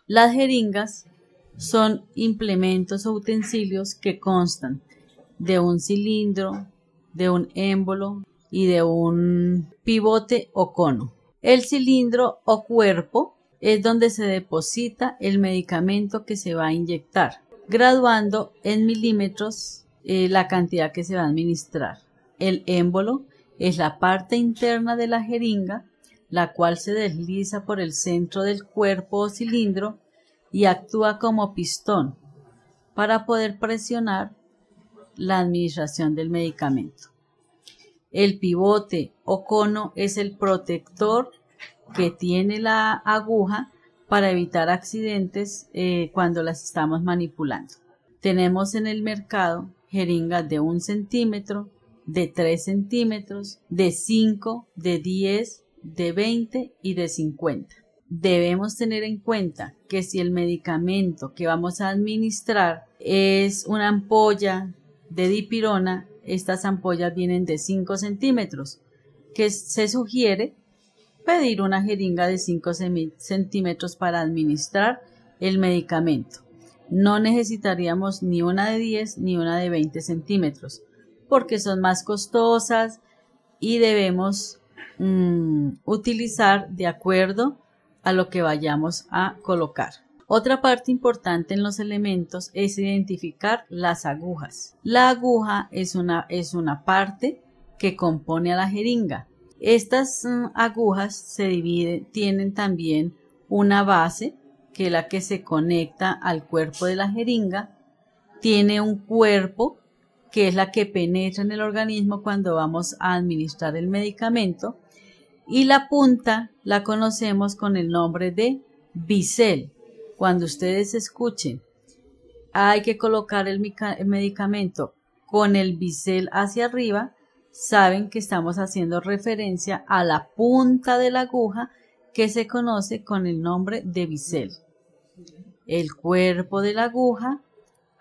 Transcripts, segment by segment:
Las jeringas son implementos o utensilios que constan de un cilindro, de un émbolo y de un pivote o cono. El cilindro o cuerpo es donde se deposita el medicamento que se va a inyectar, graduando en milímetros la cantidad que se va a administrar. El émbolo es la parte interna de la jeringa, la cual se desliza por el centro del cuerpo o cilindro y actúa como pistón para poder presionar la administración del medicamento. El pivote o cono es el protector que tiene la aguja para evitar accidentes cuando las estamos manipulando. Tenemos en el mercado jeringas de 1 centímetro, de 3 centímetros, de 5, de 10, de 20 y de 50. Debemos tener en cuenta que si el medicamento que vamos a administrar es una ampolla de dipirona, estas ampollas vienen de 5 centímetros, que se sugiere pedir una jeringa de 5 centímetros para administrar el medicamento. No necesitaríamos ni una de 10 ni una de 20 centímetros, porque son más costosas y debemos utilizar de acuerdo a lo que vayamos a colocar. Otra parte importante en los elementos es identificar las agujas. La aguja es una parte que compone a la jeringa. Estas agujas se dividen, tienen también una base, que es la que se conecta al cuerpo de la jeringa, tiene un cuerpo, que es la que penetra en el organismo cuando vamos a administrar el medicamento, y la punta la conocemos con el nombre de bisel. Cuando ustedes escuchen, hay que colocar el medicamento con el bisel hacia arriba, saben que estamos haciendo referencia a la punta de la aguja que se conoce con el nombre de bisel. El cuerpo de la aguja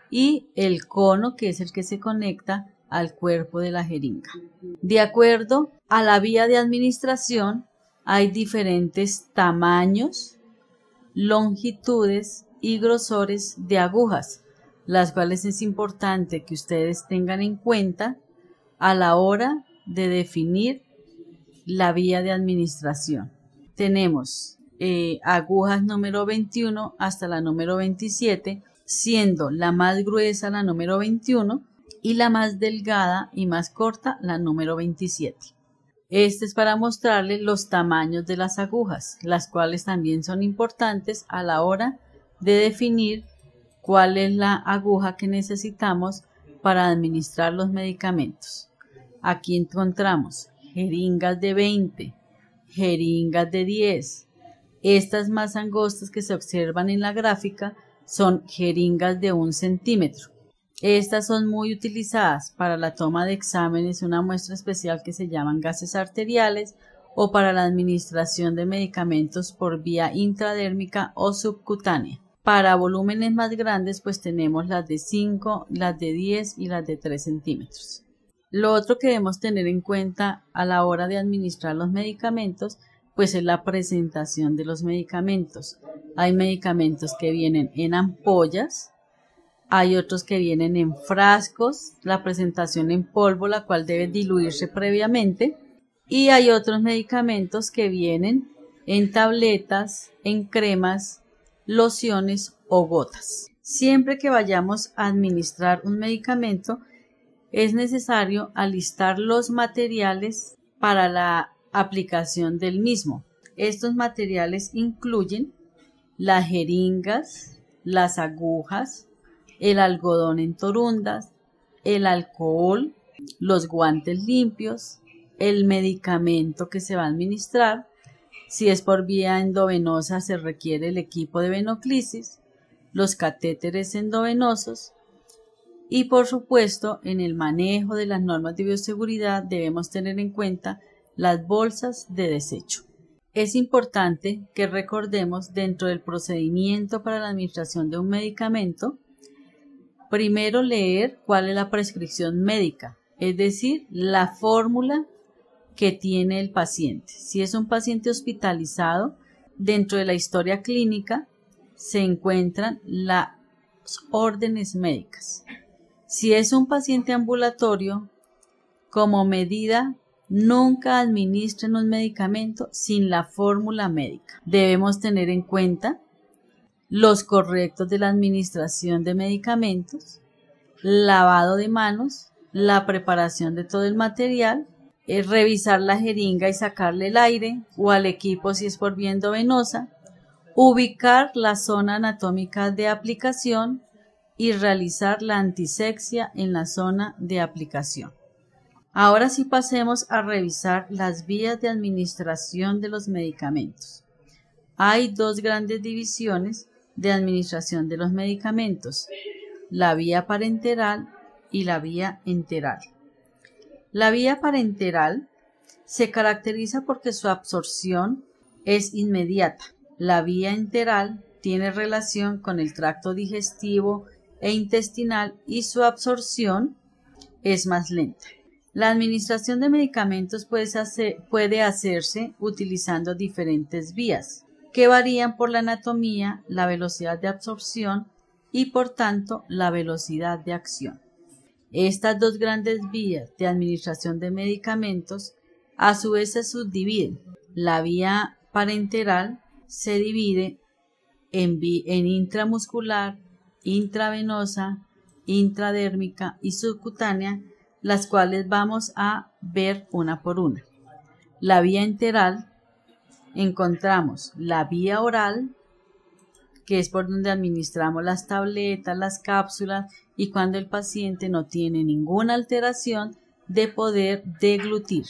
y el cono, que es el que se conecta al cuerpo de la jeringa. De acuerdo a la vía de administración, hay diferentes tamaños, longitudes y grosores de agujas, las cuales es importante que ustedes tengan en cuenta a la hora de definir la vía de administración. Tenemos agujas número 21 hasta la número 27, siendo la más gruesa la número 21 y la más delgada y más corta la número 27. Este es para mostrarles los tamaños de las agujas, las cuales también son importantes a la hora de definir cuál es la aguja que necesitamos para administrar los medicamentos. Aquí encontramos jeringas de 20, jeringas de 10. Estas más angostas que se observan en la gráfica son jeringas de 1 centímetro. Estas son muy utilizadas para la toma de exámenes, una muestra especial que se llaman gases arteriales, o para la administración de medicamentos por vía intradérmica o subcutánea. Para volúmenes más grandes, pues tenemos las de 5, las de 10 y las de 3 centímetros. Lo otro que debemos tener en cuenta a la hora de administrar los medicamentos, pues es la presentación de los medicamentos. Hay medicamentos que vienen en ampollas, hay otros que vienen en frascos, la presentación en polvo, la cual debe diluirse previamente, y hay otros medicamentos que vienen en tabletas, en cremas, lociones o gotas. Siempre que vayamos a administrar un medicamento, es necesario alistar los materiales para la aplicación del mismo. Estos materiales incluyen las jeringas, las agujas, el algodón en torundas, el alcohol, los guantes limpios, el medicamento que se va a administrar. Si es por vía endovenosa, se requiere el equipo de venoclisis, los catéteres endovenosos y, por supuesto, en el manejo de las normas de bioseguridad debemos tener en cuenta las bolsas de desecho. Es importante que recordemos dentro del procedimiento para la administración de un medicamento, primero leer cuál es la prescripción médica, es decir, la fórmula que tiene el paciente. Si es un paciente hospitalizado, dentro de la historia clínica se encuentran las órdenes médicas. Si es un paciente ambulatorio, como medida, nunca administren un medicamento sin la fórmula médica. Debemos tener en cuenta los correctos de la administración de medicamentos, lavado de manos, la preparación de todo el material, revisar la jeringa y sacarle el aire o al equipo si es por vía endovenosa, ubicar la zona anatómica de aplicación y realizar la antisexia en la zona de aplicación. Ahora sí pasemos a revisar las vías de administración de los medicamentos. Hay dos grandes divisiones de administración de los medicamentos, la vía parenteral y la vía enteral. La vía parenteral se caracteriza porque su absorción es inmediata. La vía enteral tiene relación con el tracto digestivo e intestinal y su absorción es más lenta. La administración de medicamentos puede hacerse utilizando diferentes vías, que varían por la anatomía, la velocidad de absorción y por tanto la velocidad de acción. Estas dos grandes vías de administración de medicamentos a su vez se subdividen. La vía parenteral se divide en intramuscular, intravenosa, intradérmica y subcutánea, las cuales vamos a ver una por una. La vía enteral encontramos la vía oral, que es por donde administramos las tabletas, las cápsulas y cuando el paciente no tiene ninguna alteración de poder deglutir.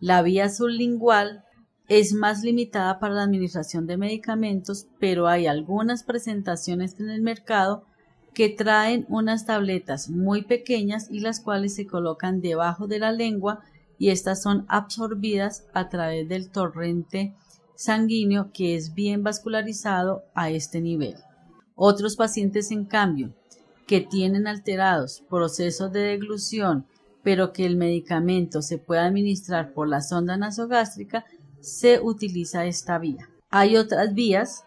La vía sublingual es más limitada para la administración de medicamentos, pero hay algunas presentaciones en el mercado que traen unas tabletas muy pequeñas y las cuales se colocan debajo de la lengua y estas son absorbidas a través del torrente sanguíneo que es bien vascularizado a este nivel. Otros pacientes, en cambio, que tienen alterados procesos de deglución, pero que el medicamento se puede administrar por la sonda nasogástrica, se utiliza esta vía. Hay otras vías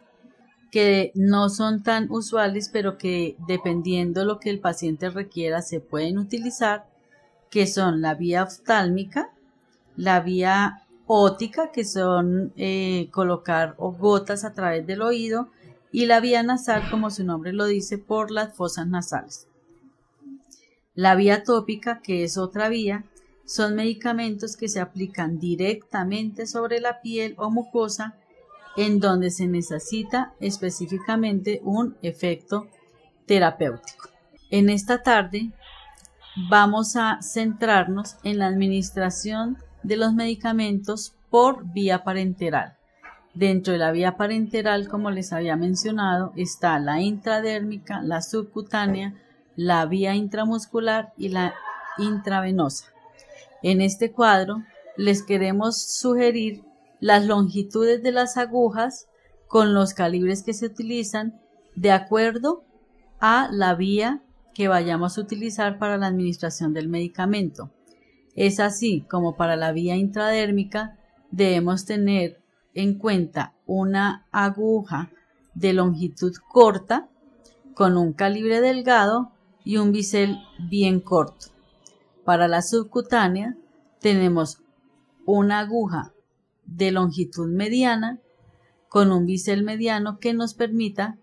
que no son tan usuales, pero que dependiendo lo que el paciente requiera se pueden utilizar, que son la vía oftálmica, la vía ótica, que son colocar gotas a través del oído, y la vía nasal, como su nombre lo dice, por las fosas nasales. La vía tópica, que es otra vía, son medicamentos que se aplican directamente sobre la piel o mucosa en donde se necesita específicamente un efecto terapéutico. En esta tarde vamos a centrarnos en la administración de los medicamentos por vía parenteral. Dentro de la vía parenteral, como les había mencionado, está la intradérmica, la subcutánea, la vía intramuscular y la intravenosa. En este cuadro les queremos sugerir las longitudes de las agujas con los calibres que se utilizan de acuerdo a la vía que vayamos a utilizar para la administración del medicamento. Es así como para la vía intradérmica debemos tener en cuenta una aguja de longitud corta con un calibre delgado y un bisel bien corto. Para la subcutánea tenemos una aguja de longitud mediana con un bisel mediano que nos permita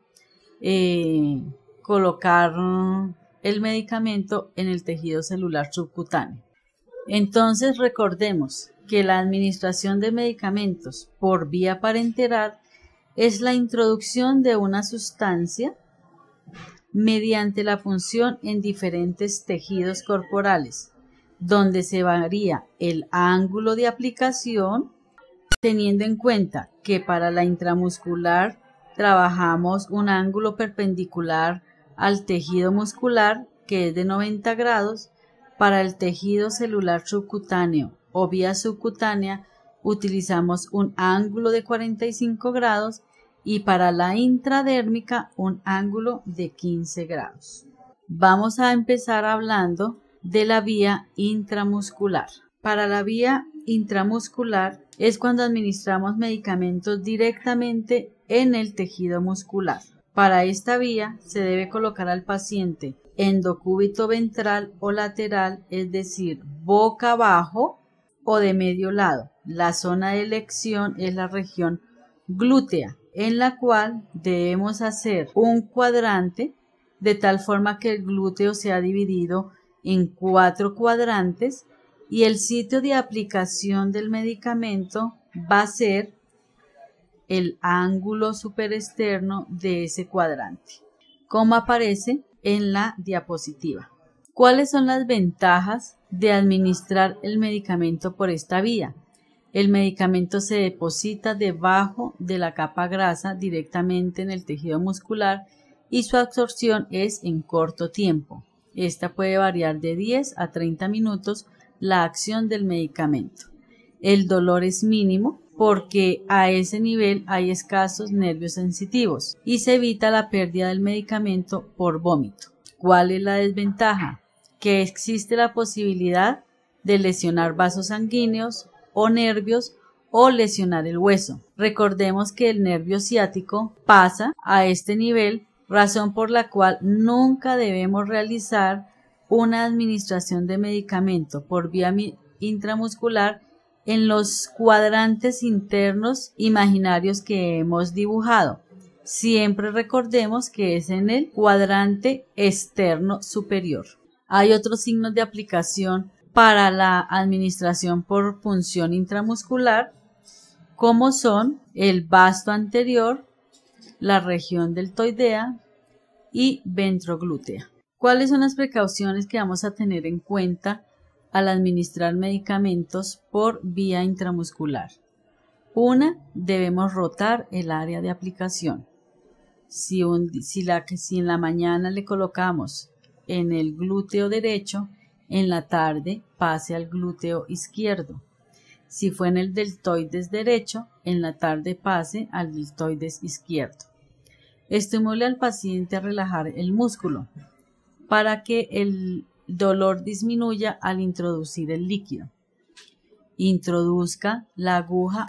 colocar el medicamento en el tejido celular subcutáneo. Entonces recordemos que la administración de medicamentos por vía parenteral es la introducción de una sustancia mediante la punción en diferentes tejidos corporales, donde se varía el ángulo de aplicación, teniendo en cuenta que para la intramuscular trabajamos un ángulo perpendicular al tejido muscular que es de 90 grados, para el tejido celular subcutáneo o vía subcutánea utilizamos un ángulo de 45 grados y para la intradérmica un ángulo de 15 grados. Vamos a empezar hablando de la vía intramuscular. Para la vía intramuscular es cuando administramos medicamentos directamente en el tejido muscular. Para esta vía se debe colocar al paciente endocúbito ventral o lateral, es decir, boca abajo o de medio lado. La zona de elección es la región glútea, en la cual debemos hacer un cuadrante de tal forma que el glúteo sea dividido en 4 cuadrantes y el sitio de aplicación del medicamento va a ser el ángulo superexterno de ese cuadrante, como aparece en la diapositiva. ¿Cuáles son las ventajas de administrar el medicamento por esta vía? El medicamento se deposita debajo de la capa grasa directamente en el tejido muscular y su absorción es en corto tiempo. Esta puede variar de 10 a 30 minutos la acción del medicamento. El dolor es mínimo porque a ese nivel hay escasos nervios sensitivos y se evita la pérdida del medicamento por vómito. ¿Cuál es la desventaja? Que existe la posibilidad de lesionar vasos sanguíneos o nervios o lesionar el hueso. Recordemos que el nervio ciático pasa a este nivel, razón por la cual nunca debemos realizar una administración de medicamento por vía intramuscular en los cuadrantes internos imaginarios que hemos dibujado. Siempre recordemos que es en el cuadrante externo superior. Hay otros signos de aplicación para la administración por punción intramuscular, como son el vasto anterior, la región deltoidea y ventroglútea. ¿Cuáles son las precauciones que vamos a tener en cuenta al administrar medicamentos por vía intramuscular? Una, debemos rotar el área de aplicación. Si en la mañana le colocamos en el glúteo derecho, en la tarde pase al glúteo izquierdo. Si fue en el deltoides derecho, en la tarde pase al deltoides izquierdo. Estimule al paciente a relajar el músculo para que el dolor disminuya al introducir el líquido. Introduzca la aguja